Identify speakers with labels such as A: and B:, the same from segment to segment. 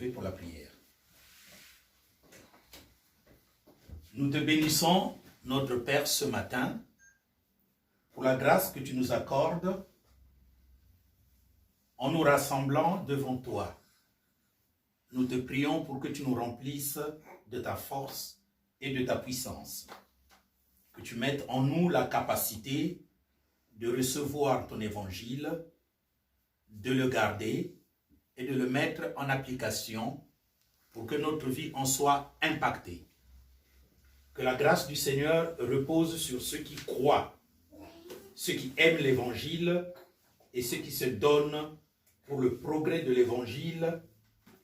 A: lever pour la prière. Nous te bénissons, notre Père, ce matin, pour la grâce que tu nous accordes en nous rassemblant devant toi. Nous te prions pour que tu nous remplisses de ta force et de ta puissance. Que tu mettes en nous la capacité de recevoir ton évangile, de le garder et de le mettre en application pour que notre vie en soit impactée. Que la grâce du Seigneur repose sur ceux qui croient, ceux qui aiment l'évangile et ceux qui se donnent pour le progrès de l'évangile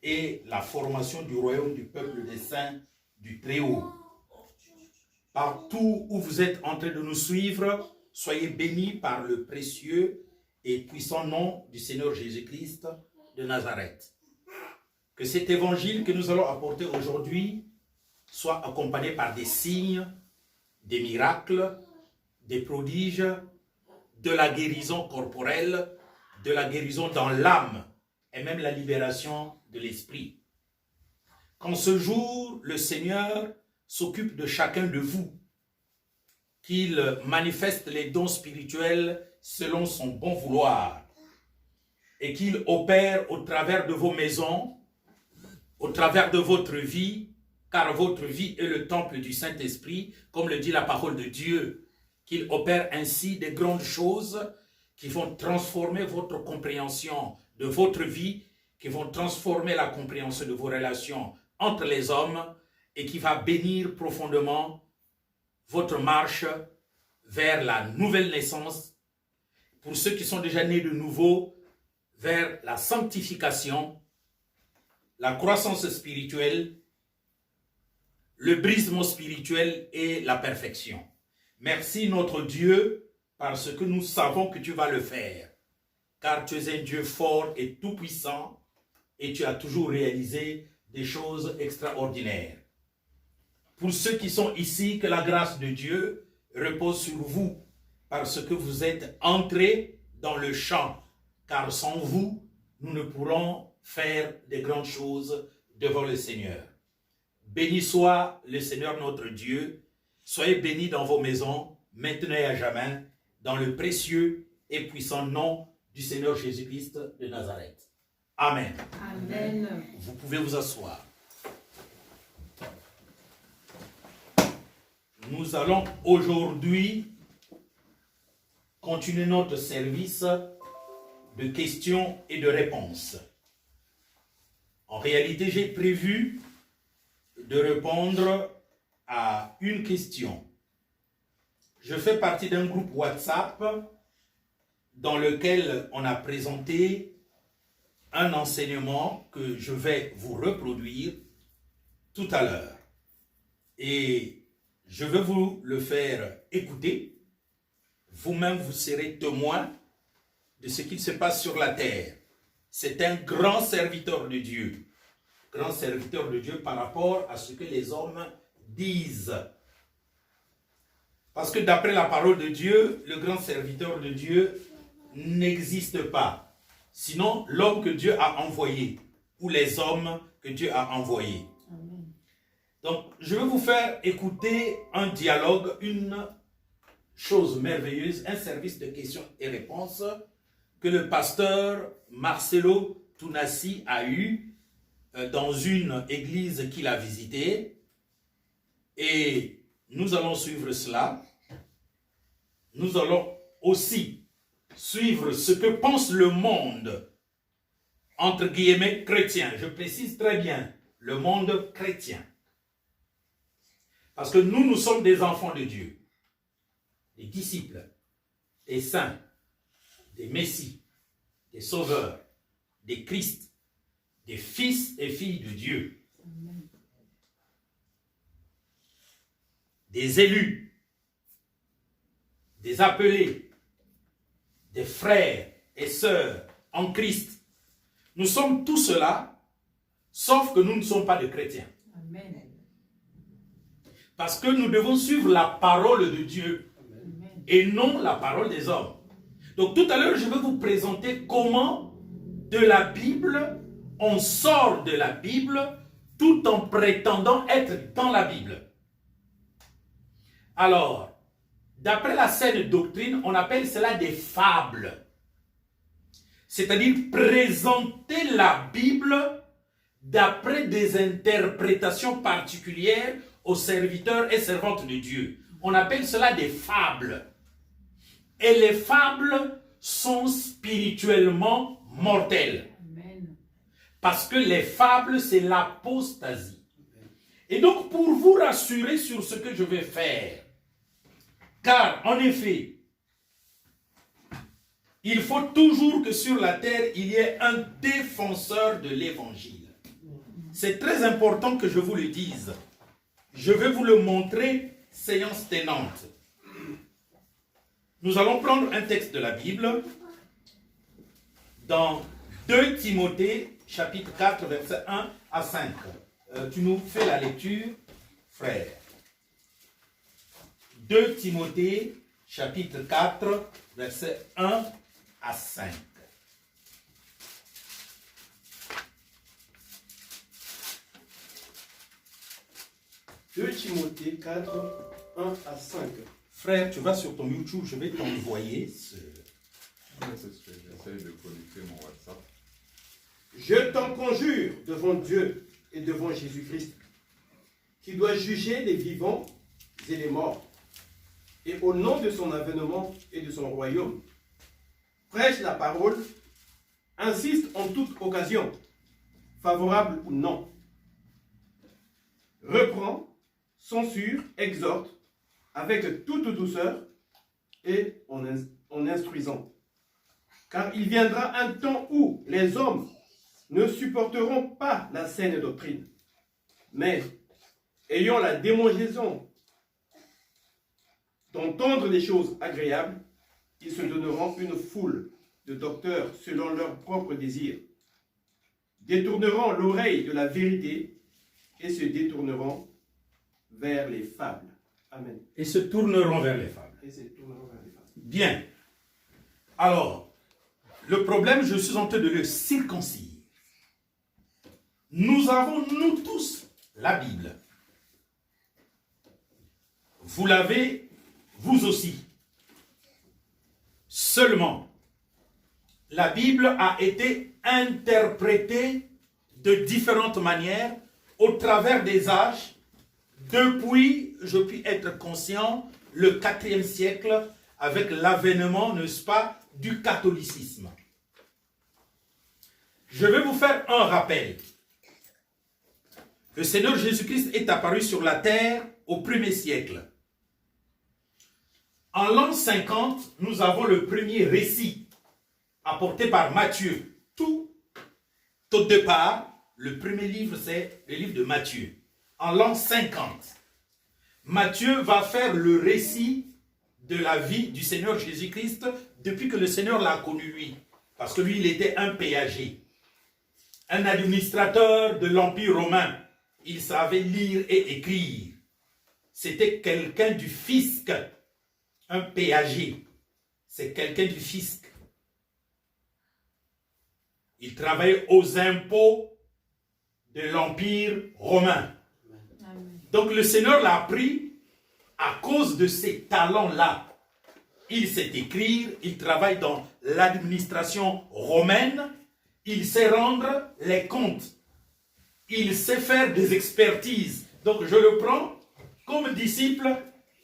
A: et la formation du royaume du peuple des saints du Très-Haut. Partout où vous êtes en train de nous suivre, soyez bénis par le précieux et puissant nom du Seigneur Jésus-Christ de Nazareth. Que cet évangile que nous allons apporter aujourd'hui soit accompagné par des signes, des miracles, des prodiges, de la guérison corporelle, de la guérison dans l'âme et même la libération de l'esprit. Qu'en ce jour, le Seigneur s'occupe de chacun de vous, qu'il manifeste les dons spirituels selon son bon vouloir et qu'il opère au travers de vos maisons, au travers de votre vie, car votre vie est le temple du Saint-Esprit, comme le dit la parole de Dieu, qu'il opère ainsi des grandes choses qui vont transformer votre compréhension de votre vie, qui vont transformer la compréhension de vos relations entre les hommes et qui va bénir profondément votre marche vers la nouvelle naissance, pour ceux qui sont déjà nés de nouveau, vers la sanctification, la croissance spirituelle, le brisement spirituel et la perfection. Merci notre Dieu, parce que nous savons que tu vas le faire, car tu es un Dieu fort et tout-puissant, et tu as toujours réalisé des choses extraordinaires. Pour ceux qui sont ici, que la grâce de Dieu repose sur vous, parce que vous êtes entrés dans le champ, car sans vous, nous ne pourrons faire de grandes choses devant le Seigneur. Béni soit le Seigneur notre Dieu, soyez bénis dans vos maisons, maintenant et à jamais, dans le précieux et puissant nom du Seigneur Jésus-Christ de Nazareth. Amen.
B: Amen.
A: Vous pouvez vous asseoir. Nous allons aujourd'hui continuer notre service de questions et de réponses. En réalité, j'ai prévu de répondre à une question. Je fais partie d'un groupe WhatsApp dans lequel on a présenté un enseignement que je vais vous reproduire tout à l'heure. Et je vais vous le faire écouter. Vous-même, vous serez témoin de ce qu'il se passe sur la terre. C'est un grand serviteur de Dieu. Grand serviteur de Dieu par rapport à ce que les hommes disent. Parce que d'après la parole de Dieu, le grand serviteur de Dieu n'existe pas. Sinon, l'homme que Dieu a envoyé, ou les hommes que Dieu a envoyés.
B: Amen.
A: Donc, je vais vous faire écouter un dialogue, une chose merveilleuse, un service de questions et réponses que le pasteur Marcelo Tunassi a eu dans une église qu'il a visitée. Et nous allons suivre cela. Nous allons aussi suivre ce que pense le monde, entre guillemets, chrétien. Je précise très bien, le monde chrétien. Parce que nous sommes des enfants de Dieu, des disciples, des saints, des messies, des sauveurs, des Christ, des fils et filles de Dieu.
B: Amen.
A: Des élus, des appelés, des frères et sœurs en Christ. Nous sommes tous cela, sauf que nous ne sommes pas des chrétiens.
B: Amen.
A: Parce que nous devons suivre la parole de Dieu
B: Amen.
A: et non la parole des hommes. Donc tout à l'heure, je vais vous présenter comment de la Bible on sort de la Bible tout en prétendant être dans la Bible. Alors, d'après la saine doctrine, on appelle cela des fables. C'est-à-dire présenter la Bible d'après des interprétations particulières aux serviteurs et servantes de Dieu. On appelle cela des fables. Et les fables sont spirituellement mortelles.
B: Amen.
A: Parce que les fables, c'est l'apostasie. Et donc, pour vous rassurer sur ce que je vais faire, car, en effet, il faut toujours que sur la terre, il y ait un défenseur de l'évangile. C'est très important que je vous le dise. Je vais vous le montrer, séance tenante. Nous allons prendre un texte de la Bible dans 2 Timothée, chapitre 4, versets 1 à 5. Tu nous fais la lecture, frère. 2 Timothée, chapitre 4, versets 1 à 5.
C: « 2 Timothée 4, 1 à 5. »
A: Frère, tu vas sur ton YouTube, je vais t'envoyer ce...
D: J'essaie de connecter mon WhatsApp.
C: « Je t'en conjure devant Dieu et devant Jésus-Christ, qui doit juger les vivants et les morts, et au nom de son avènement et de son royaume, prêche la parole, insiste en toute occasion, favorable ou non, reprend, censure, exhorte, avec toute douceur et en instruisant. Car il viendra un temps où les hommes ne supporteront pas la saine doctrine, mais ayant la démangeaison d'entendre des choses agréables, ils se donneront une foule de docteurs selon leurs propres désirs, détourneront l'oreille de la vérité et se détourneront vers les fables. Amen.
A: Et se tourneront vers les fables.
C: Et se tourneront vers les fables.
A: Bien. Alors, le problème, je suis en train de le circoncire. Nous avons, nous tous, la Bible. Vous l'avez, vous aussi. Seulement, la Bible a été interprétée de différentes manières au travers des âges, depuis, je puis être conscient, le 4e siècle, avec l'avènement, n'est-ce pas, du catholicisme. Je vais vous faire un rappel. Le Seigneur Jésus-Christ est apparu sur la terre au 1er siècle. En l'an 50, nous avons le premier récit apporté par Matthieu. Tout au départ, le premier livre, c'est le livre de Matthieu. En l'an 50, Matthieu va faire le récit de la vie du Seigneur Jésus-Christ depuis que le Seigneur l'a connu lui. Parce que lui, il était un péager, un administrateur de l'Empire romain. Il savait lire et écrire. C'était quelqu'un du fisc. Un péager, c'est quelqu'un du fisc. Il travaillait aux impôts de l'Empire romain.
B: Amen.
A: Donc le Seigneur l'a pris à cause de ses talents-là. Il sait écrire, il travaille dans l'administration romaine, il sait rendre les comptes, il sait faire des expertises. Donc je le prends comme disciple,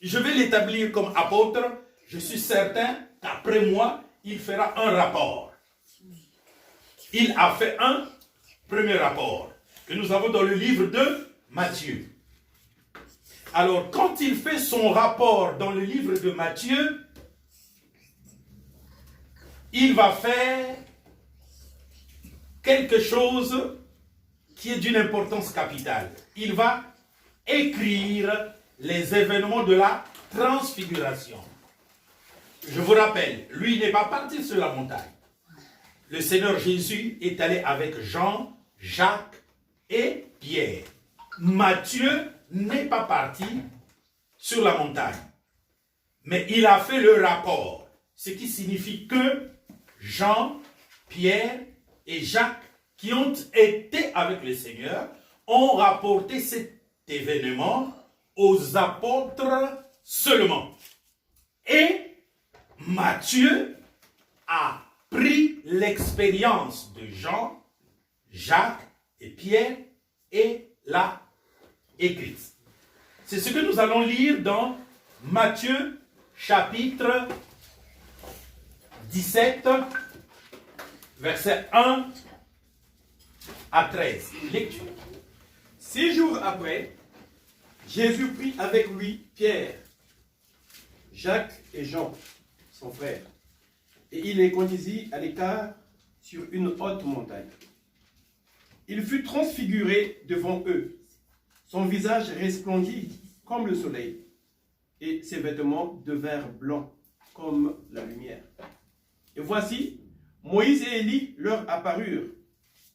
A: je vais l'établir comme apôtre, je suis certain qu'après moi, il fera un rapport. Il a fait un premier rapport que nous avons dans le livre de Matthieu. Alors, quand il fait son rapport dans le livre de Matthieu, il va faire quelque chose qui est d'une importance capitale. Il va écrire les événements de la transfiguration. Je vous rappelle, lui n'est pas parti sur la montagne. Le Seigneur Jésus est allé avec Jean, Jacques et Pierre. Matthieu n'est pas parti sur la montagne. Mais il a fait le rapport. Ce qui signifie que Jean, Pierre et Jacques qui ont été avec le Seigneur ont rapporté cet événement aux apôtres seulement. Et Matthieu a pris l'expérience de Jean, Jacques et Pierre et l'a écrite. C'est ce que nous allons lire dans Matthieu chapitre 17, versets 1 à 13. Lecture.
C: 6 jours après, Jésus prit avec lui Pierre, Jacques et Jean, son frère, et il les conduisit à l'écart sur une haute montagne. Il fut transfiguré devant eux. Son visage resplendit comme le soleil, et ses vêtements devinrent blancs comme la lumière. Et voici, Moïse et Élie leur apparurent,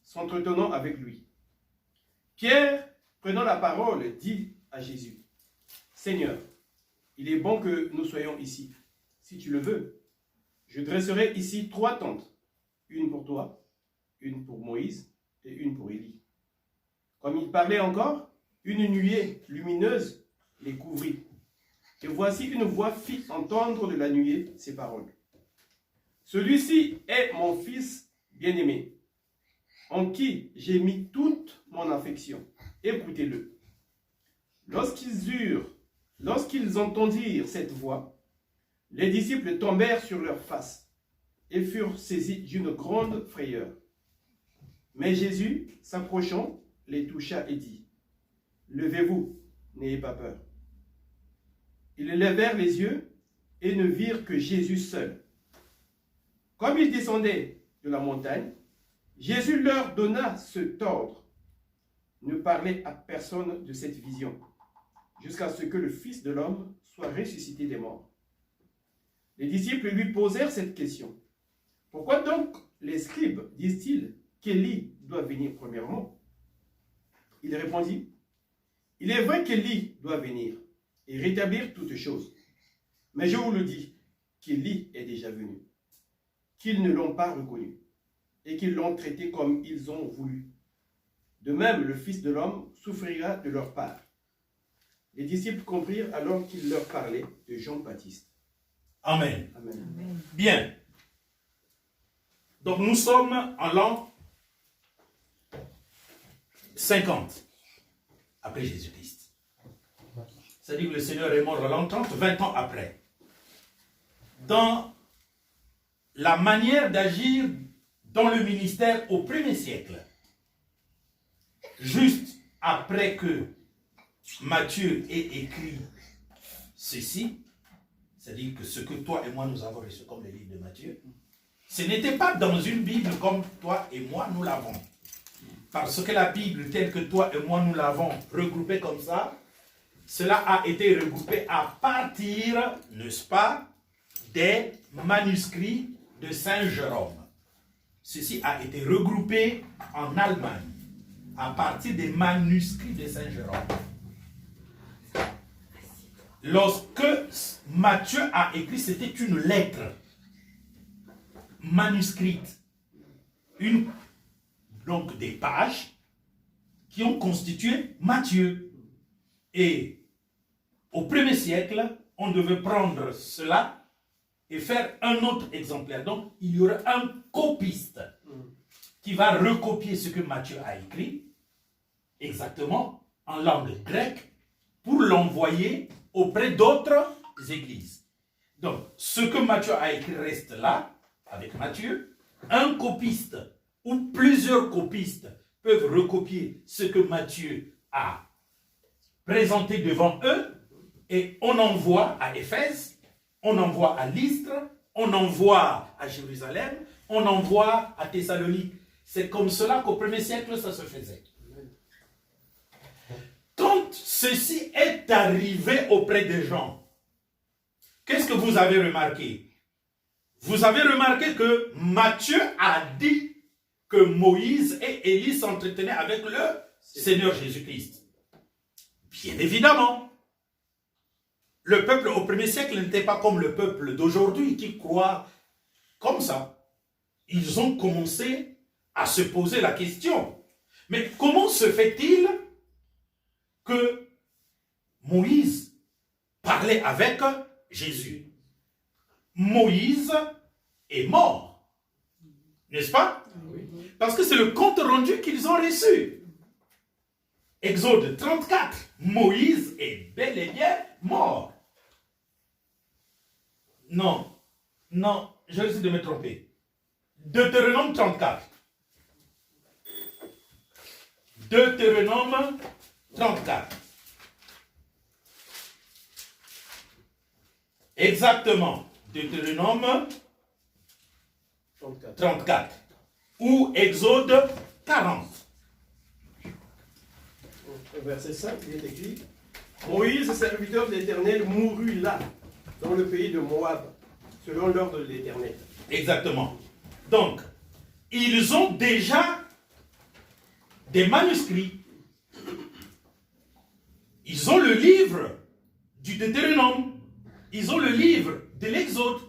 C: s'entretenant avec lui. Pierre, prenant la parole, dit à Jésus, « Seigneur, il est bon que nous soyons ici. Si tu le veux, je dresserai ici 3 tentes, une pour toi, une pour Moïse et une pour Élie. » Comme il parlait encore, une nuée lumineuse les couvrit. Et voici une voix fit entendre de la nuée ces paroles. « Celui-ci est mon fils bien-aimé, en qui j'ai mis toute mon affection. Écoutez-le. » Lorsqu'ils entendirent cette voix, les disciples tombèrent sur leurs faces et furent saisis d'une grande frayeur. Mais Jésus, s'approchant, les toucha et dit, « Levez-vous, n'ayez pas peur. » Ils levèrent les yeux et ne virent que Jésus seul. Comme ils descendaient de la montagne, Jésus leur donna ce ordre. Ne parlez à personne de cette vision, jusqu'à ce que le Fils de l'homme soit ressuscité des morts. Les disciples lui posèrent cette question. Pourquoi donc les scribes disent-ils qu'Élie doit venir premièrement? Il répondit, il est vrai qu'Élie doit venir et rétablir toutes choses. Mais je vous le dis, qu'Élie est déjà venu, qu'ils ne l'ont pas reconnu et qu'ils l'ont traité comme ils ont voulu. De même, le Fils de l'homme souffrira de leur part. Les disciples comprirent alors qu'il leur parlait de Jean-Baptiste.
A: Amen.
C: Amen.
B: Amen.
A: Bien. Donc nous sommes en l'an 50 après Jésus-Christ. C'est-à-dire que le Seigneur est mort à l'an 30, 20 ans après. Dans la manière d'agir dans le ministère au 1er siècle, juste après que Matthieu ait écrit ceci, c'est-à-dire que ce que toi et moi nous avons reçu comme les livres de Matthieu, ce n'était pas dans une Bible comme toi et moi nous l'avons. Parce que la Bible telle que toi et moi nous l'avons regroupée comme ça, cela a été regroupé à partir, n'est-ce pas, des manuscrits de Saint Jérôme. Ceci a été regroupé en Allemagne à partir des manuscrits de Saint Jérôme. Lorsque Matthieu a écrit, c'était une lettre manuscrite, donc des pages qui ont constitué Matthieu. Et au 1er siècle, on devait prendre cela et faire un autre exemplaire. Donc, il y aura un copiste qui va recopier ce que Matthieu a écrit, exactement en langue grecque, pour l'envoyer auprès d'autres églises. Donc, ce que Matthieu a écrit reste là, avec Matthieu. Un copiste ou plusieurs copistes peuvent recopier ce que Matthieu a présenté devant eux, et on envoie à Éphèse, on envoie à Lystre, on envoie à Jérusalem, on envoie à Thessalonique. C'est comme cela qu'au 1er siècle, ça se faisait. Quand ceci est arrivé auprès des gens, qu'est-ce que vous avez remarqué? Vous avez remarqué que Matthieu a dit que Moïse et Élie s'entretenaient avec le Seigneur Jésus-Christ. Bien évidemment. Le peuple au 1er siècle n'était pas comme le peuple d'aujourd'hui qui croit comme ça. Ils ont commencé à se poser la question. Mais comment se fait-il que Moïse parlait avec Jésus? Moïse est mort, n'est-ce pas? Parce que c'est le compte rendu qu'ils ont reçu. Exode 34, Moïse est bel et bien mort. Non, je risque de me tromper. Deutéronome 34. Deutéronome 34. Exactement. Deutéronome 34. Ou Exode 40.
C: Verset 5, il est écrit: Moïse, serviteur de l'Éternel, mourut là, dans le pays de Moab, selon l'ordre de l'Éternel.
A: Exactement. Donc, ils ont déjà des manuscrits. Ils ont le livre du Deutéronome. Ils ont le livre de l'Exode.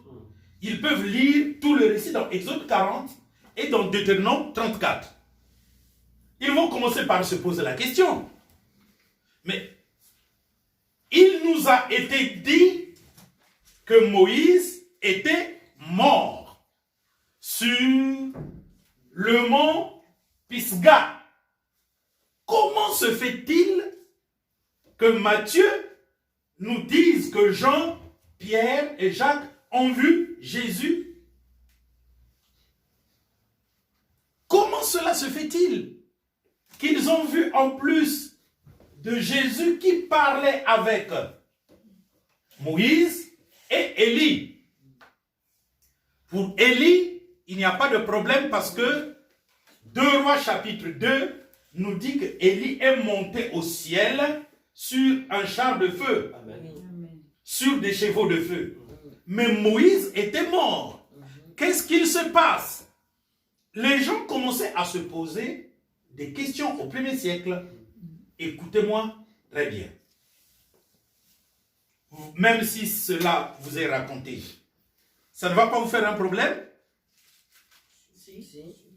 A: Ils peuvent lire tout le récit dans Exode 40 et dans Deutéronome 34. Ils vont commencer par se poser la question. Mais il nous a été dit que Moïse était mort sur le mont Pisga. Comment se fait-il que Matthieu nous dise que Jean, Pierre et Jacques ont vu Jésus? Comment cela se fait-il qu'ils ont vu en plus de Jésus qui parlait avec Moïse et Élie? Pour Élie, il n'y a pas de problème parce que 2 Rois chapitre 2 nous dit que Élie est monté au ciel sur un char de feu, sur des chevaux de feu. Mais Moïse était mort. Qu'est-ce qu'il se passe? Les gens commençaient à se poser des questions au 1er siècle. Écoutez-moi très bien. Même si cela vous est raconté, ça ne va pas vous faire un problème?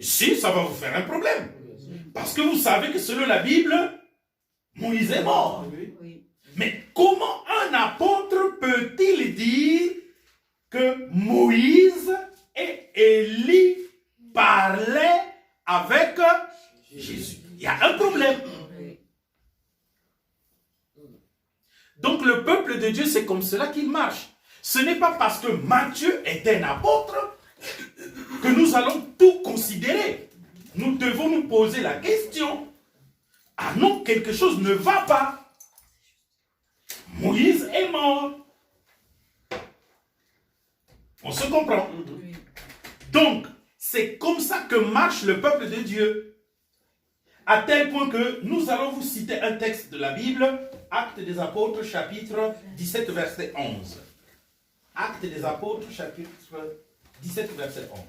A: Si, ça va vous faire un problème. Parce que vous savez que selon la Bible, Moïse est mort. Mais comment un apôtre peut-il dire que Moïse et Élie parlaient avec Jésus? Il y a un problème. Donc le peuple de Dieu, c'est comme cela qu'il marche. Ce n'est pas parce que Matthieu est un apôtre que nous allons tout considérer. Nous devons nous poser la question. Ah non, quelque chose ne va pas. Moïse est mort. On se comprend. Donc, c'est comme ça que marche le peuple de Dieu. À tel point que nous allons vous citer un texte de la Bible, Actes des Apôtres, chapitre 17, verset 11. Actes des Apôtres, chapitre 17, verset 11.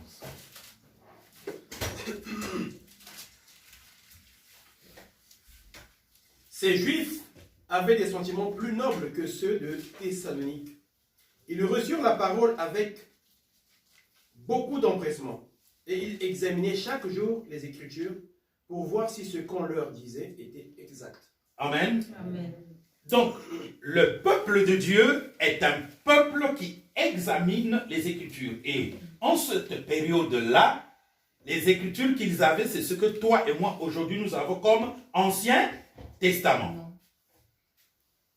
C: Ces Juifs avaient des sentiments plus nobles que ceux de Thessalonique. Ils reçurent la parole avec beaucoup d'empressement et ils examinaient chaque jour les Écritures pour voir si ce qu'on leur disait était exact.
A: Amen.
B: Amen.
A: Donc, le peuple de Dieu est un peuple qui examine les Écritures. Et en cette période-là, les Écritures qu'ils avaient, c'est ce que toi et moi, aujourd'hui, nous avons comme Ancien Testament.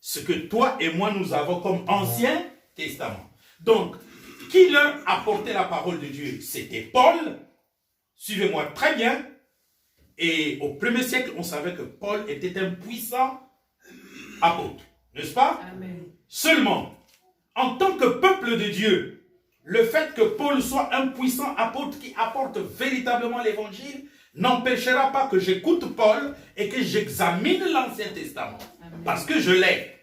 A: Ce que toi et moi, nous avons comme Ancien Testament. Donc, qui leur apportait la parole de Dieu? C'était Paul. Suivez-moi très bien. Et au 1er siècle, on savait que Paul était un puissant apôtre. N'est-ce pas?
B: Amen.
A: Seulement, en tant que peuple de Dieu, le fait que Paul soit un puissant apôtre qui apporte véritablement l'évangile n'empêchera pas que j'écoute Paul et que j'examine l'Ancien Testament.
B: Amen.
A: Parce que je l'ai.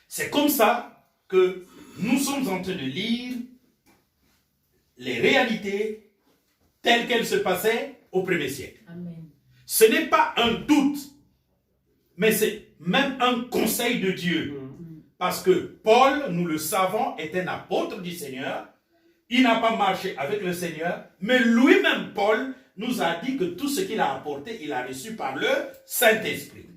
A: C'est comme ça que nous sommes en train de lire les réalités telles qu'elles se passaient au 1er siècle.
B: Amen.
A: Ce n'est pas un doute, mais c'est même un conseil de Dieu. Parce que Paul, nous le savons, est un apôtre du Seigneur, il n'a pas marché avec le Seigneur, mais lui-même, Paul, nous a dit que tout ce qu'il a apporté, il a reçu par le Saint-Esprit.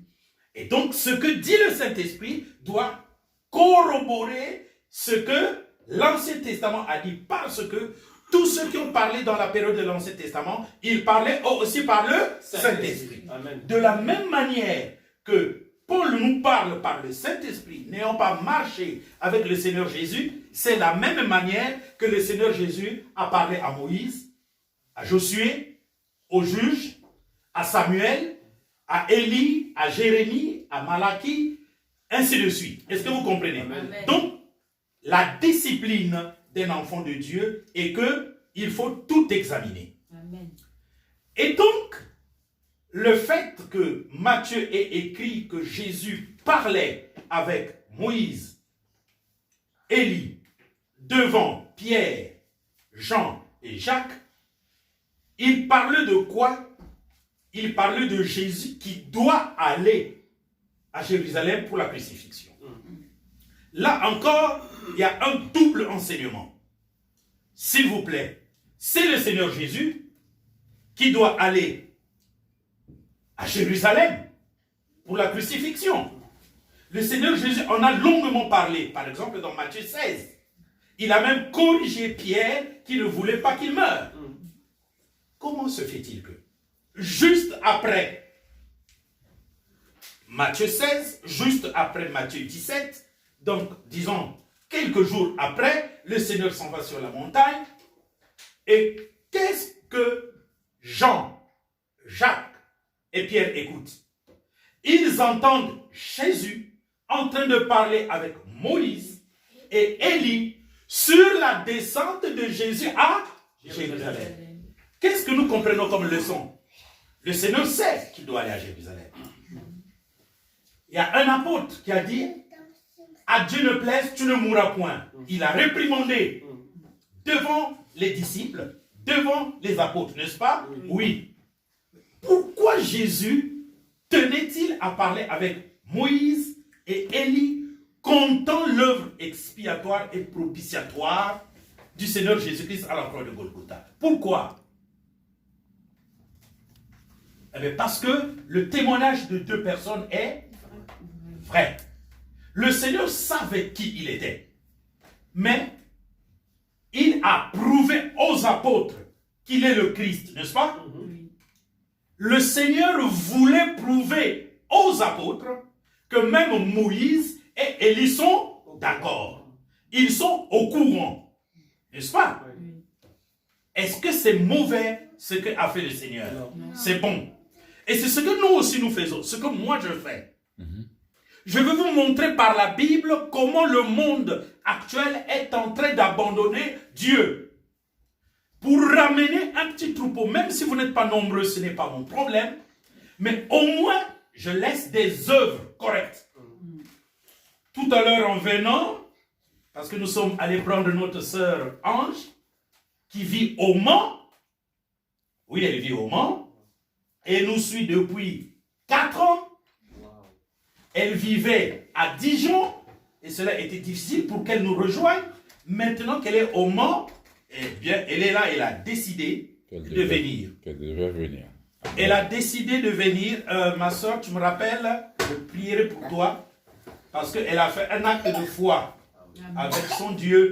A: Et donc, ce que dit le Saint-Esprit doit corroborer ce que l'Ancien Testament a dit, parce que tous ceux qui ont parlé dans la période de l'Ancien Testament, ils parlaient aussi par le Saint-Esprit. De la même manière que Paul nous parle par le Saint-Esprit, n'ayant pas marché avec le Seigneur Jésus, c'est la même manière que le Seigneur Jésus a parlé à Moïse, à Josué, aux juges, à Samuel, à Élie, à Jérémie, à Malachie, ainsi de suite. Est-ce que vous comprenez? Amen. Donc, la discipline d'un enfant de Dieu est qu'il faut tout examiner. Amen. Et donc, le fait que Matthieu ait écrit que Jésus parlait avec Moïse, Élie, devant Pierre, Jean et Jacques, il parlait de quoi? Il parlait de Jésus qui doit aller à Jérusalem pour la crucifixion. Là encore, il y a un double enseignement. S'il vous plaît, c'est le Seigneur Jésus qui doit aller à Jérusalem pour la crucifixion. Le Seigneur Jésus en a longuement parlé, par exemple dans Matthieu 16. Il a même corrigé Pierre qui ne voulait pas qu'il meure. Comment se fait-il que, juste après Matthieu 16, juste après Matthieu 17, donc disons quelques jours après, le Seigneur s'en va sur la montagne, et qu'est-ce que Jean, Jacques et Pierre écoutent? Ils entendent Jésus en train de parler avec Moïse et Élie sur la descente de Jésus à Jérusalem. Qu'est-ce que nous comprenons comme leçon? Le Seigneur sait qu'il doit aller à Jérusalem. Il y a un apôtre qui a dit, à Dieu ne plaise, tu ne mourras point. Il a réprimandé devant les disciples, devant les apôtres, n'est-ce pas? Oui. Pourquoi Jésus tenait-il à parler avec Moïse et Élie, comptant l'œuvre expiatoire et propitiatoire du Seigneur Jésus-Christ à la croix de Golgotha? Pourquoi? Eh bien, parce que le témoignage de deux personnes est vrai. Le Seigneur savait qui il était, mais il a prouvé aux apôtres qu'il est le Christ, n'est-ce pas? Le Seigneur voulait prouver aux apôtres que même Moïse et Élie sont d'accord. Ils sont au courant, n'est-ce pas? Est-ce que c'est mauvais ce qu'a fait le Seigneur? C'est bon. Et c'est ce que nous aussi nous faisons, ce que moi je fais. Je vais vous montrer par la Bible comment le monde actuel est en train d'abandonner Dieu. Pour ramener un petit troupeau, même si vous n'êtes pas nombreux, ce n'est pas mon problème, mais au moins, je laisse des œuvres correctes. Tout à l'heure en venant, parce que nous sommes allés prendre notre sœur Ange, qui vit au Mans. Oui, elle vit au Mans. Elle nous suit depuis 4 ans. Elle vivait à Dijon et cela était difficile pour qu'elle nous rejoigne. Maintenant qu'elle est au Mans, eh bien, elle est là, elle a décidé de venir.
D: Qu'elle devait venir.
A: Elle a décidé de venir. Ma soeur, tu me rappelles, je prierai pour toi parce qu'elle a fait un acte de foi avec son Dieu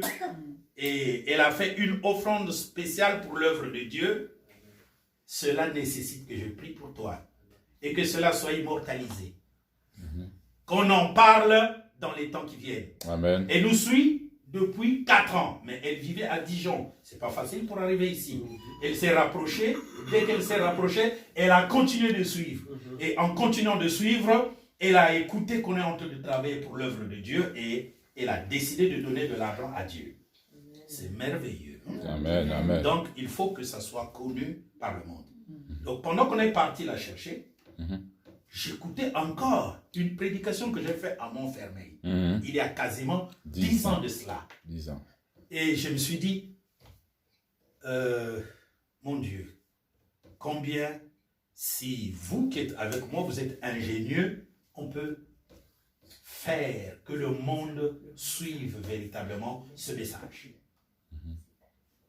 A: et elle a fait une offrande spéciale pour l'œuvre de Dieu. Cela nécessite que je prie pour toi et que cela soit immortalisé. Qu'on en parle dans les temps qui viennent.
D: Amen.
A: Elle nous suit depuis 4 ans, mais elle vivait à Dijon. C'est pas facile pour arriver ici. Elle s'est rapprochée. Dès qu'elle s'est rapprochée, elle a continué de suivre. Et en continuant de suivre, elle a écouté qu'on est en train de travailler pour l'œuvre de Dieu et elle a décidé de donner de l'argent à Dieu. C'est merveilleux.
D: Amen, amen.
A: Donc, il faut que ça soit connu par le monde. Donc, pendant qu'on est parti la chercher, j'écoutais encore une prédication que j'ai faite à Montfermeil. Il y a quasiment 10 ans de cela.
D: 10 ans.
A: Et je me suis dit, mon Dieu, combien, si vous qui êtes avec moi, vous êtes ingénieux, on peut faire que le monde suive véritablement ce message.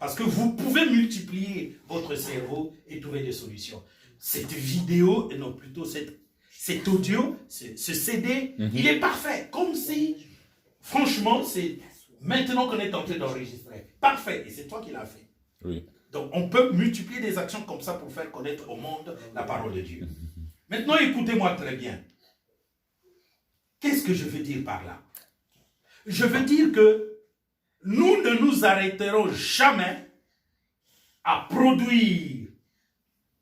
A: Parce que vous pouvez multiplier votre cerveau et trouver des solutions. Cette vidéo, non plutôt cet audio, ce CD, il est parfait. Comme si, franchement, c'est maintenant qu'on est en train d'enregistrer. Parfait. Et c'est toi qui l'as fait.
B: Oui.
A: Donc, on peut multiplier des actions comme ça pour faire connaître au monde la parole de Dieu. Maintenant, écoutez-moi très bien. Qu'est-ce que je veux dire par là? Je veux dire que nous ne nous arrêterons jamais à produire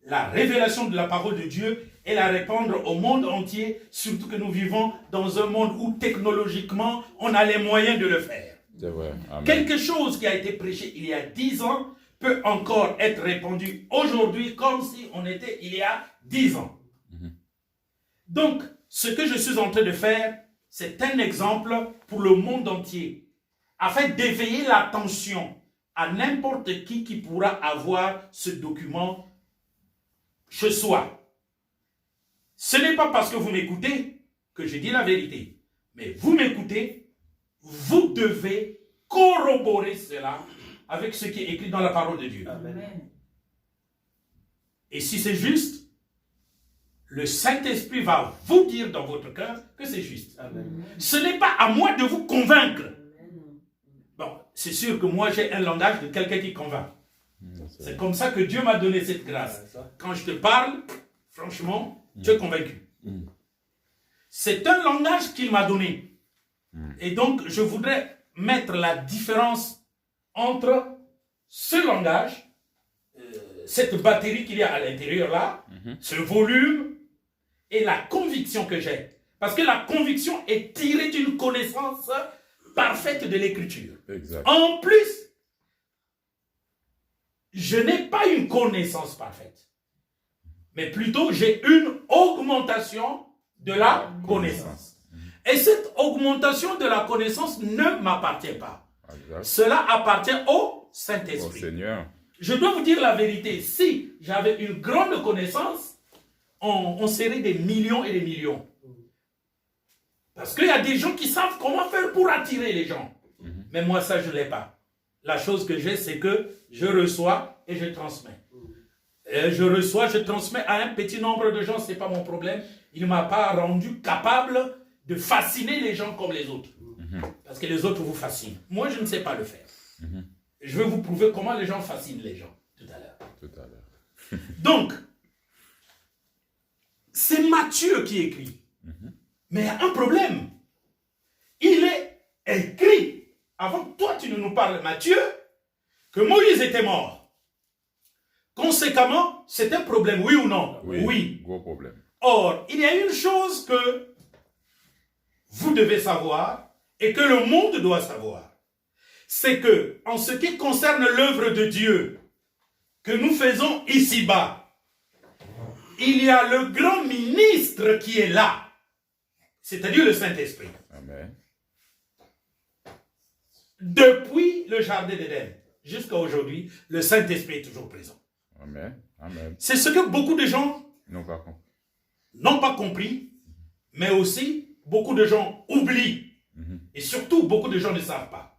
A: la révélation de la parole de Dieu et la répandre au monde entier, surtout que nous vivons dans un monde où technologiquement, on a les moyens de le faire.
B: C'est vrai. Amen.
A: Quelque chose qui a été prêché il y a 10 ans peut encore être répandu aujourd'hui comme si on était il y a 10 ans. Donc, ce que je suis en train de faire, c'est un exemple pour le monde entier, afin d'éveiller l'attention à n'importe qui pourra avoir ce document chez soi. Ce n'est pas parce que vous m'écoutez que je dis la vérité, mais vous m'écoutez, vous devez corroborer cela avec ce qui est écrit dans la parole de Dieu.
C: Amen.
A: Et si c'est juste, le Saint-Esprit va vous dire dans votre cœur que c'est juste.
C: Amen.
A: Ce n'est pas à moi de vous convaincre. Bon, c'est sûr que moi j'ai un langage de quelqu'un qui convainc. C'est comme ça que Dieu m'a donné cette grâce. Quand je te parle, franchement, tu es convaincu. C'est un langage qu'il m'a donné. Et donc, je voudrais mettre la différence entre ce langage, cette batterie qu'il y a à l'intérieur là, ce volume, et la conviction que j'ai. Parce que la conviction est tirée d'une connaissance parfaite de l'écriture.
B: Exact.
A: En plus, je n'ai pas une connaissance parfaite, mais plutôt j'ai une augmentation de la connaissance. Et cette augmentation de la connaissance ne m'appartient pas.
B: Exact.
A: Cela appartient au
B: Au
A: Saint-Esprit.
B: Seigneur.
A: Je dois vous dire la vérité, si j'avais une grande connaissance, on serait des millions et des millions. Parce qu'il y a des gens qui savent comment faire pour attirer les gens. Mais moi, ça, je ne l'ai pas. La chose que j'ai, c'est que je reçois et je transmets. Je reçois, je transmets à un petit nombre de gens, ce n'est pas mon problème. Il ne m'a pas rendu capable de fasciner les gens comme les autres. Parce que les autres vous fascinent. Moi, je ne sais pas le faire. Je vais vous prouver comment les gens fascinent les gens tout à l'heure.
B: Tout à l'heure.
A: Donc, c'est Matthieu qui écrit. Mais il y a un problème. Il est écrit, avant que toi tu ne nous parles, Matthieu, que Moïse était mort. Conséquemment, c'est un problème, oui ou non? Oui.
B: Gros problème.
A: Or, il y a une chose que vous devez savoir et que le monde doit savoir. C'est que, en ce qui concerne l'œuvre de Dieu que nous faisons ici-bas, il y a le grand ministre qui est là, c'est-à-dire le Saint-Esprit.
B: Amen.
A: Depuis le jardin d'Éden jusqu'à aujourd'hui, le Saint-Esprit est toujours présent.
B: Amen. Amen.
A: C'est ce que beaucoup de gens
B: Non, par contre.
A: n'ont pas compris, mais aussi beaucoup de gens oublient. Et surtout, beaucoup de gens ne savent pas.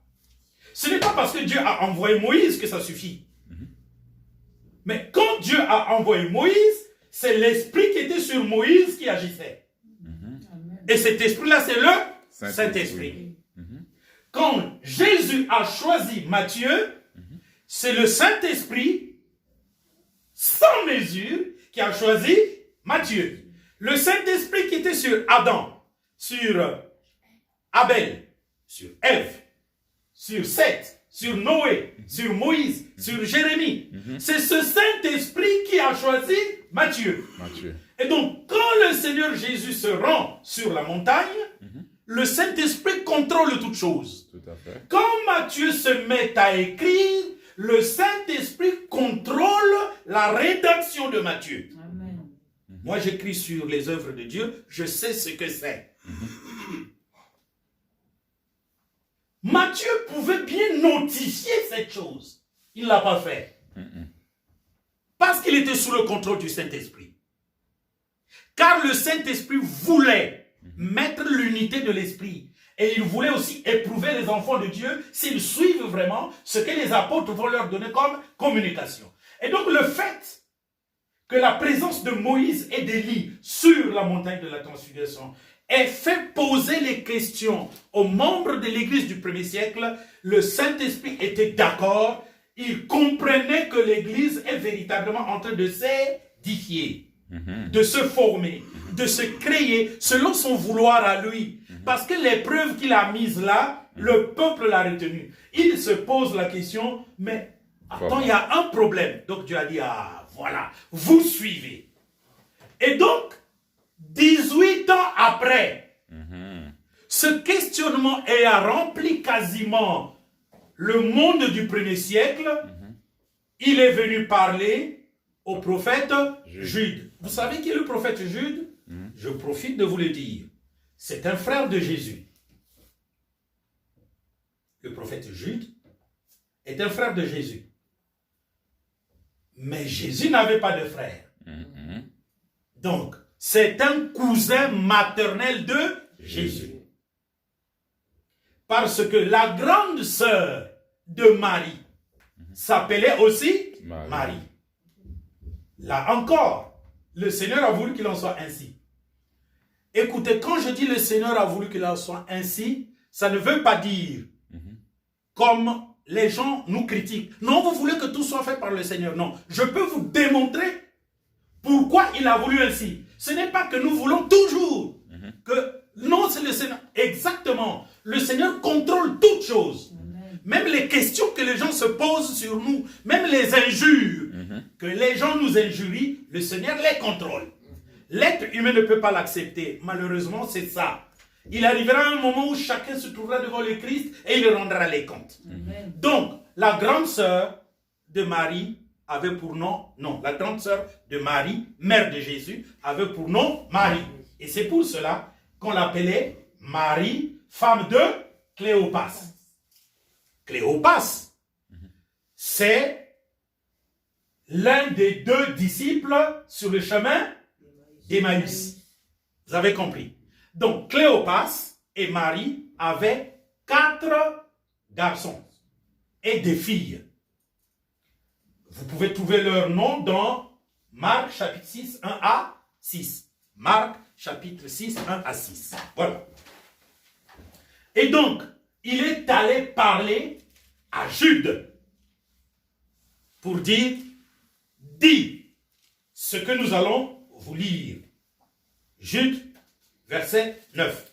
A: Ce n'est pas parce que Dieu a envoyé Moïse que ça suffit. Mais quand Dieu a envoyé Moïse, c'est l'esprit qui était sur Moïse qui agissait. Et cet esprit-là, c'est le Saint-Esprit. Quand Jésus a choisi Matthieu, c'est le Saint-Esprit, sans mesure, qui a choisi Matthieu. Le Saint-Esprit qui était sur Adam, sur Abel, sur Ève, sur Seth, sur Noé, sur Moïse, sur Jérémie. C'est ce Saint-Esprit qui a choisi Matthieu.
B: Matthieu.
A: Et donc, quand le Seigneur Jésus se rend sur la montagne, le Saint-Esprit contrôle toutes choses.
B: Tout à fait.
A: Quand Matthieu se met à écrire, le Saint-Esprit contrôle la rédaction de Matthieu.
E: Amen.
A: Moi, j'écris sur les œuvres de Dieu, je sais ce que c'est. Matthieu pouvait bien notifier cette chose. Il ne l'a pas fait. Parce qu'il était sous le contrôle du Saint-Esprit. Car le Saint-Esprit voulait mettre l'unité de l'Esprit Et il voulait aussi éprouver les enfants de Dieu s'ils suivent vraiment ce que les apôtres vont leur donner comme communication. Et donc le fait que la présence de Moïse et d'Élie sur la montagne de la transfiguration ait fait poser les questions aux membres de l'église du premier siècle, le Saint-Esprit était d'accord, il comprenait que l'église est véritablement en train de s'édifier, de se former, de se créer selon son vouloir à lui. Parce que l'épreuve qu'il a mise là, le peuple l'a retenue. Il se pose la question, mais attends, il y a un problème. Donc Dieu a dit, ah voilà, vous suivez. Et donc, 18 ans après, ce questionnement ayant rempli quasiment le monde du premier siècle, il est venu parler au prophète Jude. Vous savez qui est le prophète Jude? Je profite de vous le dire. C'est un frère de Jésus. Le prophète Jude est un frère de Jésus. Mais Jésus n'avait pas de frère. Donc, c'est un cousin maternel de Jésus. Parce que la grande sœur de Marie s'appelait aussi Marie. Là encore, le Seigneur a voulu qu'il en soit ainsi. Écoutez, quand je dis le Seigneur a voulu qu'il en soit ainsi, ça ne veut pas dire comme les gens nous critiquent. Non, vous voulez que tout soit fait par le Seigneur. Non, je peux vous démontrer pourquoi il a voulu ainsi. Ce n'est pas que nous voulons toujours que... Non, c'est le Seigneur. Exactement. Le Seigneur contrôle toutes choses. Même les questions que les gens se posent sur nous, même les injures que les gens nous injurient, le Seigneur les contrôle. L'être humain ne peut pas l'accepter. Malheureusement, c'est ça. Il arrivera un moment où chacun se trouvera devant le Christ et il rendra les comptes. Donc, la grande sœur de Marie avait pour nom, la grande sœur de Marie, mère de Jésus, avait pour nom Marie. Et c'est pour cela qu'on l'appelait Marie, femme de Cléopas. Cléopas, c'est l'un des deux disciples sur le chemin d'Emmaüs. Vous avez compris. Donc, Cléopas et Marie avaient 4 garçons et des filles. Vous pouvez trouver leur nom dans Marc chapitre 6, 1 à 6. Marc chapitre 6, 1 à 6. Voilà. Et donc, il est allé parler à Jude pour dire, dis ce que nous allons vous lire. Jude, verset 9.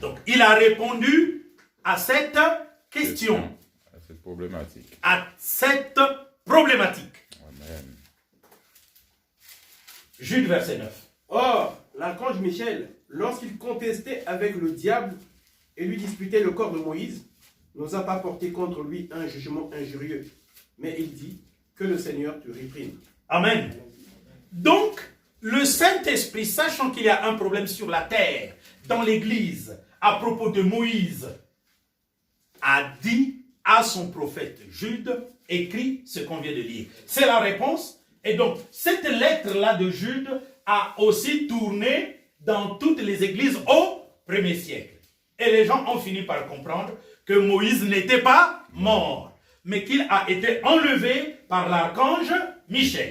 A: Donc, il a répondu à cette question.
B: À cette problématique.
A: À cette problématique.
B: Amen.
A: Jude, verset 9.
C: Or, l'archange Michel, lorsqu'il contestait avec le diable et lui disputait le corps de Moïse, n'osa pas porter contre lui un jugement injurieux. Mais il dit, que le Seigneur te réprime.
A: Amen. Donc, le Saint-Esprit, sachant qu'il y a un problème sur la terre, dans l'Église, à propos de Moïse, a dit à son prophète Jude, écrit ce qu'on vient de lire. C'est la réponse. Et donc, cette lettre-là de Jude a aussi tourné dans toutes les églises au premier siècle. Et les gens ont fini par comprendre que Moïse n'était pas mort, mais qu'il a été enlevé par l'archange Michel.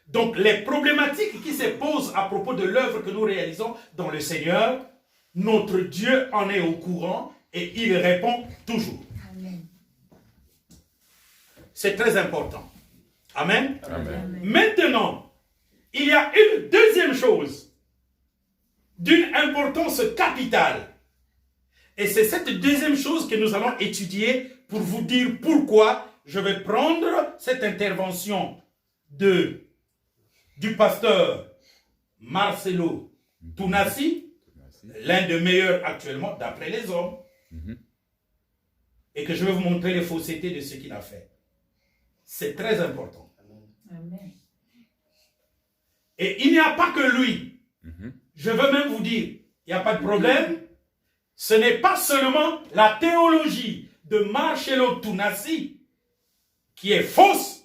A: Donc, les problématiques qui se posent à propos de l'œuvre que nous réalisons dans le Seigneur, notre Dieu en est au courant et il répond toujours.
E: Amen.
A: C'est très important. Amen.
B: Amen.
A: Maintenant, il y a une deuxième chose d'une importance capitale. Et c'est cette deuxième chose que nous allons étudier pour vous dire pourquoi je vais prendre cette intervention du pasteur Marcelo Tounassi, l'un des meilleurs actuellement d'après les hommes, et que je vais vous montrer les faussetés de ce qu'il a fait. C'est très important.
E: Amen.
A: Et il n'y a pas que lui. Je veux même vous dire, il n'y a pas de problème. Ce n'est pas seulement la théologie de Marcelo Tounassi qui est fausse,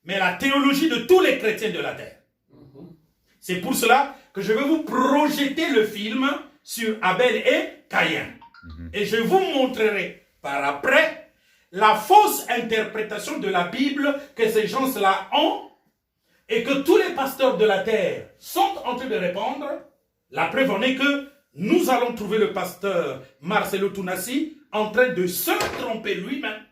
A: mais la théologie de tous les chrétiens de la terre. C'est pour cela que je vais vous projeter le film sur Abel et Caïn. Et je vous montrerai par après la fausse interprétation de la Bible que ces gens-là ont et que tous les pasteurs de la terre sont en train de répandre. La preuve en est que nous allons trouver le pasteur Marcelo Tounassi en train de se tromper lui-même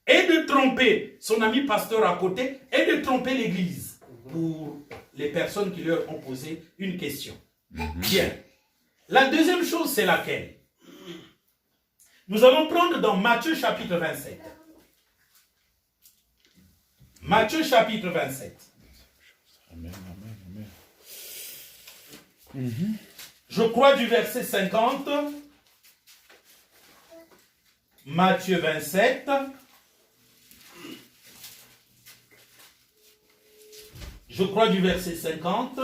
A: et de tromper son ami pasteur à côté et de tromper l'église pour les personnes qui leur ont posé une question. Bien. La deuxième chose, c'est laquelle? Nous allons prendre dans Matthieu chapitre 27. Matthieu chapitre 27.
B: Amen, amen, amen.
A: Je crois du verset 50. Matthieu 27. Je crois du verset 50.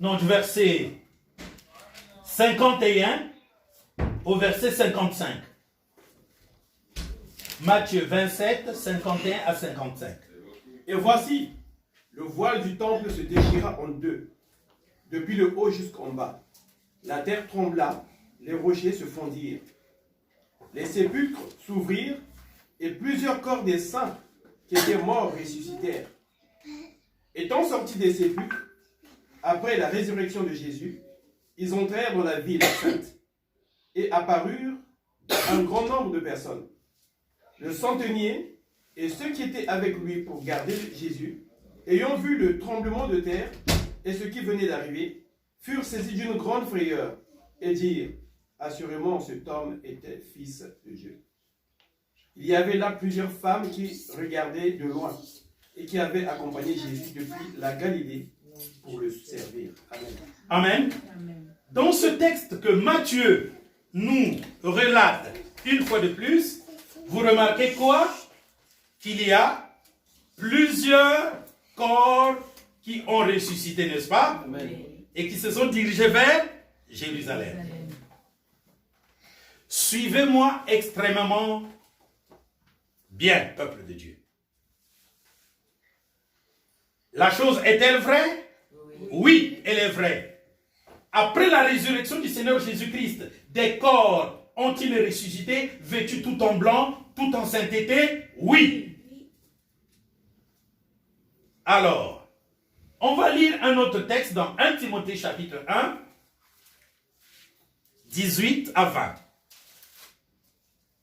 A: Non, du verset 51 au verset 55. Matthieu 27, 51 à 55.
C: Et voici, le voile du temple se déchira en deux, depuis le haut jusqu'en bas. La terre trembla, les rochers se fondirent. Les sépulcres s'ouvrirent, et plusieurs corps des saints qui étaient morts ressuscitèrent. Étant sortis des sépulcres, après la résurrection de Jésus, ils entrèrent dans la ville sainte et apparurent un grand nombre de personnes. Le centenier et ceux qui étaient avec lui pour garder Jésus, ayant vu le tremblement de terre et ce qui venait d'arriver, furent saisis d'une grande frayeur et dirent, assurément cet homme était fils de Dieu. Il y avait là plusieurs femmes qui regardaient de loin et qui avaient accompagné Jésus depuis la Galilée pour le servir. Amen.
A: Amen. Dans ce texte que Matthieu nous relate une fois de plus, vous remarquez quoi? Qu'il y a plusieurs corps qui ont ressuscité, n'est-ce pas?
C: Amen.
A: Et qui se sont dirigés vers Jérusalem. Suivez-moi extrêmement bien, peuple de Dieu. La chose est-elle vraie? Oui, elle est vraie. Après la résurrection du Seigneur Jésus-Christ, des corps ont-ils ressuscité, vêtus tout en blanc, tout en sainteté? Oui. Alors, on va lire un autre texte dans 1 Timothée chapitre 1, 18 à 20.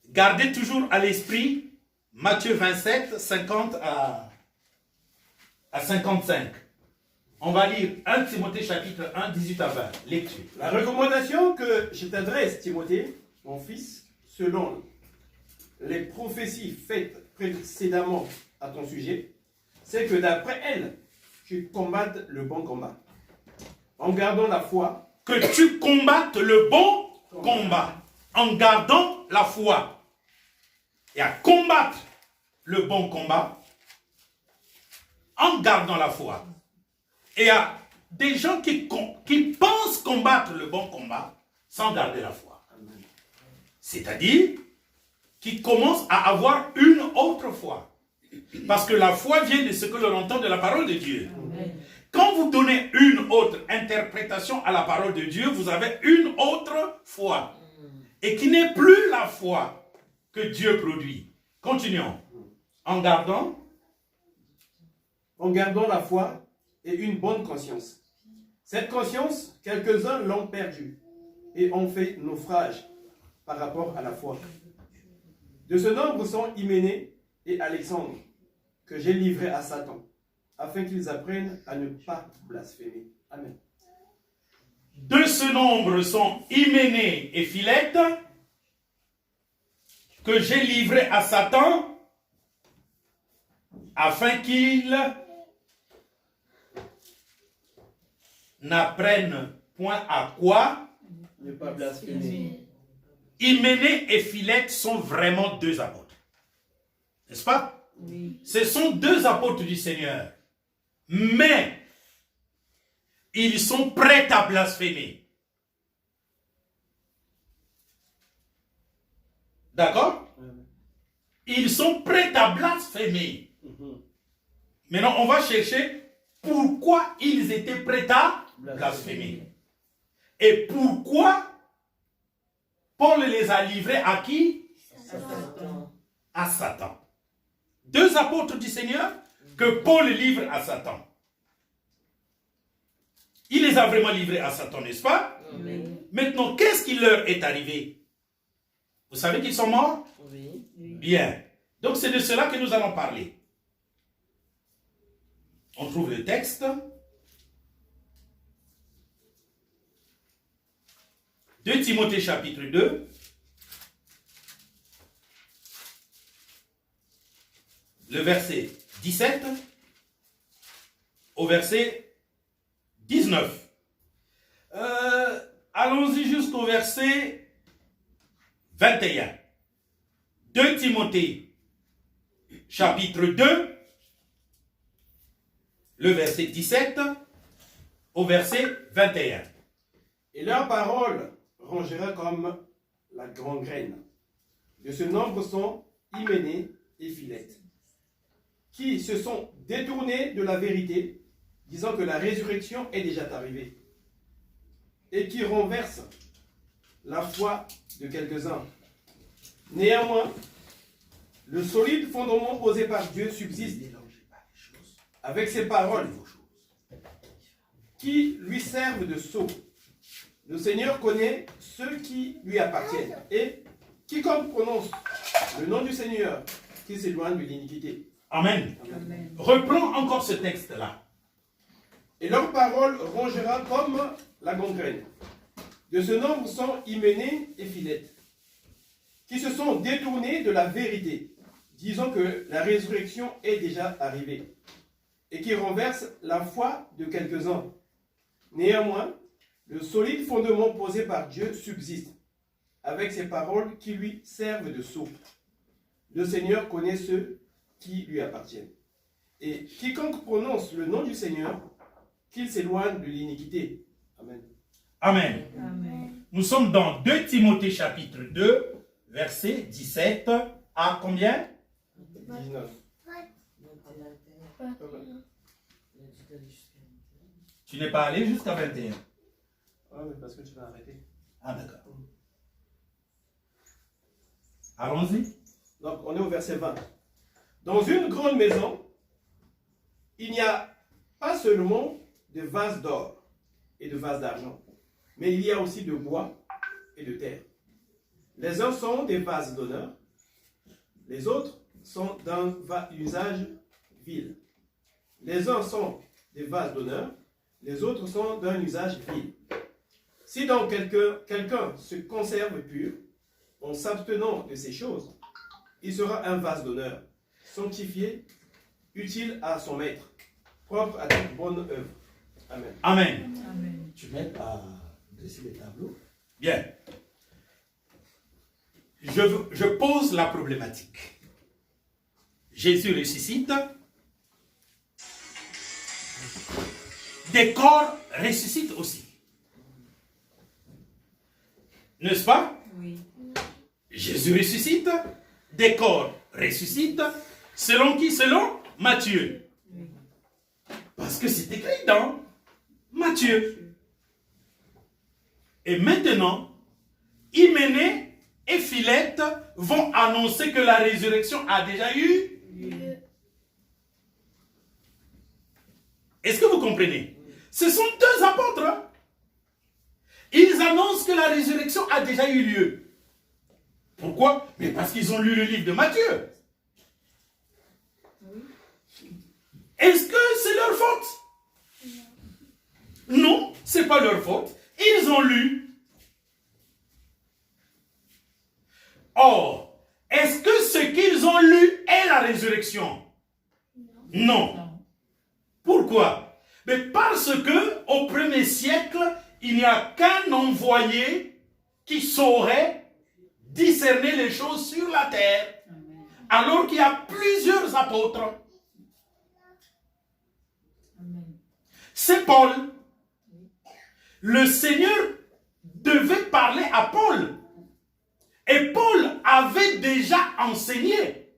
A: Gardez toujours à l'esprit Matthieu 27, 50 à 55. On va lire 1 Timothée chapitre 1, 18 à 20. Lecture.
C: La recommandation que je t'adresse, Timothée, mon fils, selon les prophéties faites précédemment à ton sujet, c'est que d'après elles, tu combattes le bon combat, en gardant la foi.
A: Que tu combattes le bon combat, en gardant la foi. Et à combattre le bon combat, en gardant la foi. Et à des gens qui pensent combattre le bon combat, sans garder la foi. C'est-à-dire, qui commencent à avoir une autre foi. Parce que la foi vient de ce que l'on entend de la parole de Dieu. Amen. Quand vous donnez une autre interprétation à la parole de Dieu, vous avez une autre foi. Et qui n'est plus la foi que Dieu produit. Continuons. En gardant
C: la foi et une bonne conscience. Cette conscience, quelques-uns l'ont perdue et ont fait naufrage par rapport à la foi. De ce nombre sont Hyménée et Alexandre, que j'ai livrés à Satan, afin qu'ils apprennent à ne pas blasphémer. Amen.
A: De ce nombre sont Hyménée et Philette, que j'ai livrés à Satan, afin qu'ils n'apprennent point à quoi?
C: Ne pas blasphémer.
A: Hyménée et Philette sont vraiment deux apôtres. N'est-ce pas? Oui. Ce sont deux apôtres du Seigneur. Mais ils sont prêts à blasphémer. D'accord? Ils sont prêts à blasphémer. Maintenant, on va chercher pourquoi ils étaient prêts à blasphémer. Et pourquoi Paul les a livrés à qui? À Satan. Deux apôtres du Seigneur que Paul livre à Satan. Il les a vraiment livrés à Satan, n'est-ce pas?
E: Oui.
A: Maintenant, qu'est-ce qui leur est arrivé? Vous savez qu'ils sont morts?
E: Oui.
A: Bien. Donc c'est de cela que nous allons parler. On trouve le texte. 2 Timothée chapitre 2. Le verset 17 au verset 19. Allons-y jusqu'au verset 21. 2 Timothée chapitre 2, le verset 17 au verset 21.
C: Et leur parole rangera comme la gangrène. De ce nombre sont Hyménée et Philette, qui se sont détournés de la vérité, disant que la résurrection est déjà arrivée, et qui renversent la foi de quelques-uns. Néanmoins, le solide fondement posé par Dieu subsiste, avec ces paroles qui lui servent de sceau. Le Seigneur connaît ceux qui lui appartiennent, et quiconque prononce le nom du Seigneur, qui s'éloigne de l'iniquité.
A: Amen.
E: Amen.
A: Reprends encore ce texte-là.
C: Et leur parole rongera comme la gangrène. De ce nombre sont Hyménée et Philette, qui se sont détournés de la vérité, disant que la résurrection est déjà arrivée, et qui renversent la foi de quelques-uns. Néanmoins, le solide fondement posé par Dieu subsiste, avec ces paroles qui lui servent de sceau. Le Seigneur connaît ceux qui lui appartiennent. Et quiconque prononce le nom du Seigneur, qu'il s'éloigne de l'iniquité. Amen.
A: Amen.
E: Amen.
A: Nous sommes dans 2 Timothée chapitre 2, verset 17 à combien?
C: 19.
A: Tu n'es pas allé jusqu'à 21.
C: Ah, mais parce que tu vas arrêter.
A: Ah, d'accord. Allons-y.
C: Donc, on est au verset 20. Dans une grande maison, il n'y a pas seulement de vases d'or et de vases d'argent, mais il y a aussi de bois et de terre. Les uns sont des vases d'honneur, les autres sont d'un usage vil. Les uns sont des vases d'honneur, les autres sont d'un usage vil. Si donc quelqu'un se conserve pur, en s'abstenant de ces choses, il sera un vase d'honneur, sanctifié, utile à son maître, propre à toute bonne œuvre. Amen.
A: Amen.
E: Amen.
A: Tu m'aides à dresser les tableaux? Bien. Je pose la problématique. Jésus ressuscite. Des corps ressuscitent aussi. N'est-ce pas?
E: Oui.
A: Jésus ressuscite. Des corps ressuscitent. Selon qui? Selon Matthieu.
E: Oui.
A: Parce que c'est écrit dans Matthieu. Et maintenant, Hyménée et Philette vont annoncer que la résurrection a déjà eu. Est-ce que vous comprenez? Ce sont deux apôtres. Ils annoncent que la résurrection a déjà eu lieu. Pourquoi? Mais parce qu'ils ont lu le livre de Matthieu. Est-ce que c'est leur faute? Non, ce n'est pas leur faute. Ils ont lu. Or, est-ce que ce qu'ils ont lu est la résurrection? Non. Pourquoi? Mais parce que au premier siècle, il n'y a qu'un envoyé qui saurait discerner les choses sur la terre, alors qu'il y a plusieurs apôtres. C'est Paul. Le Seigneur devait parler à Paul. Et Paul avait déjà enseigné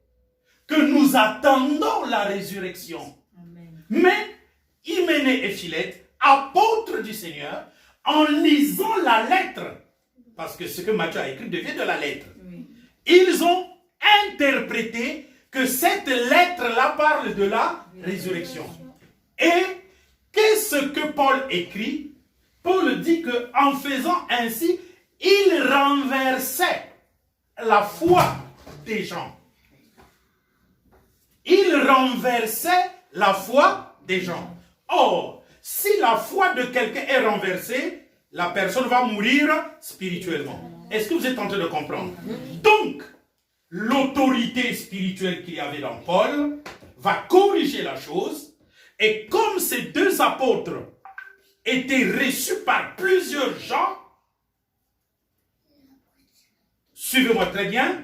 A: que nous attendons la résurrection. Mais Hyménée et Philette, apôtres du Seigneur, en lisant la lettre, parce que ce que Matthieu a écrit devient de la lettre, ils ont interprété que cette lettre-là parle de la résurrection. Et qu'est-ce que Paul écrit? Paul dit qu'en faisant ainsi, il renversait la foi des gens. Il renversait la foi des gens. Or, si la foi de quelqu'un est renversée, la personne va mourir spirituellement. Est-ce que vous êtes en train de comprendre? Donc, l'autorité spirituelle qu'il y avait dans Paul va corriger la chose. Et comme ces deux apôtres étaient reçus par plusieurs gens, suivez-moi très bien,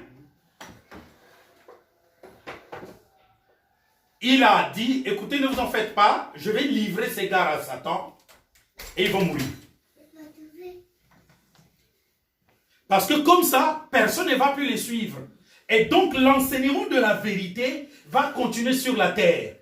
A: il a dit, écoutez, ne vous en faites pas, je vais livrer ces gars à Satan et ils vont mourir. Parce que comme ça, personne ne va plus les suivre. Et donc l'enseignement de la vérité va continuer sur la terre.